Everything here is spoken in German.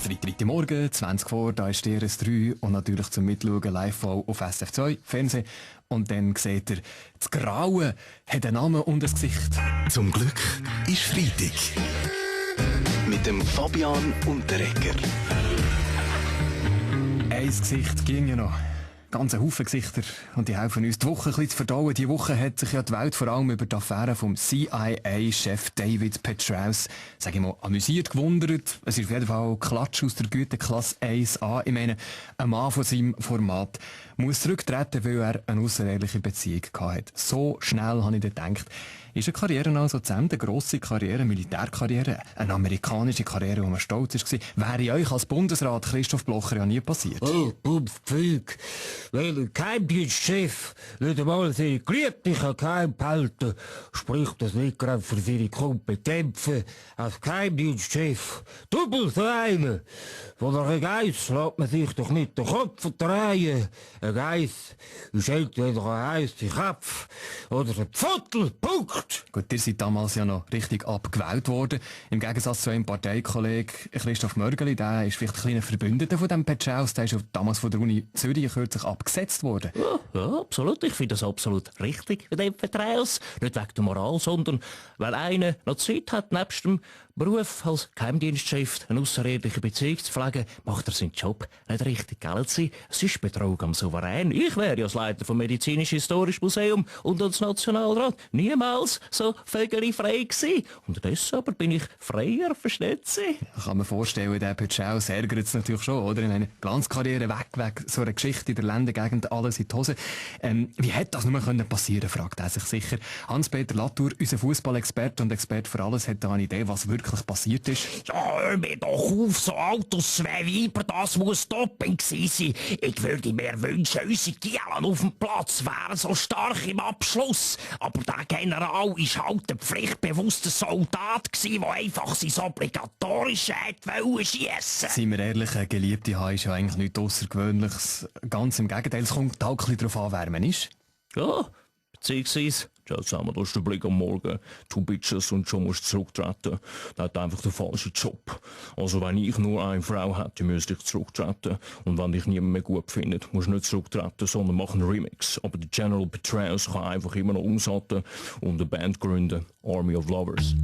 Freitagmorgen, 20 vor, da ist DRS 3 und natürlich zum Mitschauen live auf SF2 Fernsehen. Und dann seht ihr, das Graue hat einen Namen und ein Gesicht. Zum Glück ist Freitag. Mit dem Fabian Unterreger. Ein Gesicht ging ja noch. Ganz ein Haufen Gesichter. Und die helfen uns, die Woche ein bisschen zu verdauen. Die Woche hat sich ja die Welt vor allem über die Affäre vom CIA-Chef David Petraeus, sag ich mal, amüsiert, gewundert. Es ist auf jeden Fall Klatsch aus der Güteklasse 1a. Ich meine, ein Mann von seinem Format muss zurücktreten, weil er eine aussereheliche Beziehung hatte. So schnell habe ich gedacht, ist eine Karriere also zu Ende, eine grosse Karriere, eine Militärkarriere, eine amerikanische Karriere, wo man stolz war. Wäre euch als Bundesrat Christoph Blocher ja nie passiert. Oh, Pflug. Weil ein Geheimdienstchef nicht einmal seine Geliebte geheim behalten, spricht das nicht gerade für seine Kompetenzen als Geheimdienstchef. Doppelt so einer. Von einer Geiss lässt man sich doch nicht den Kopf drehen. Ein Geiss ist entweder ein heisser Kopf oder ein Pfottel. Punkt. Gut, ihr seid damals ja noch richtig abgewählt worden. Im Gegensatz zu einem Parteikollegen Christoph Mörgeli, der ist vielleicht ein kleiner Verbündeter von dem Petraeus, der ist ja damals von der Uni Zürich kürzlich abgesetzt worden. Ja, absolut. Ich finde das absolut richtig mit dem Petraeus. Nicht wegen der Moral, sondern weil einer noch Zeit hat, nebst dem Beruf als Geheimdienstchef eine außereheliche Beziehung zu pflegen, macht er seinen Job nicht richtig, gell? Es ist Betrug am Souverän. Ich wäre ja als Leiter vom Medizinisch-Historischen Museum und als Nationalrat niemals so vögelfrei gewesen. Unterdessen aber bin ich freier, versteht Sie? Kann man vorstellen, der Petraeus ärgert es natürlich schon, oder? In einer Glanzkarriere weg, so eine Geschichte in der Ländegegend, alles in die Hose. Wie hätte das nur passieren können, fragt er sich sicher. Hans-Peter Latour, unser Fußballexperte und Experte für alles, hat da eine Idee, was wirklich passiert ist. Ja, hör mir doch auf, so Autos, zwei Weiber, das muss Doping gewesen sein. Ich würde mir wünschen, unsere Gielen auf dem Platz wären so stark im Abschluss. Aber der General ist halt ein pflichtbewusster Soldat gewesen, der einfach sein Obligatorische wollte schiessen. Seien wir ehrlich, eine geliebte Haar ist ja eigentlich nichts Außergewöhnliches. Ganz im Gegenteil, es kommt auch ein bisschen darauf an, wer man ist. Ja, beziehungsweise, schau zusammen, da ist der Blick am Morgen, two Bitches und schon musst du zurücktreten. Der hat einfach den falschen Job. Also wenn ich nur eine Frau hätte, müsste ich zurücktreten. Und wenn dich niemand mehr gut findet, musst du nicht zurücktreten, sondern mach einen Remix. Aber der General Petraeus kann einfach immer noch umsatteln und eine Band gründen, Army of Lovers.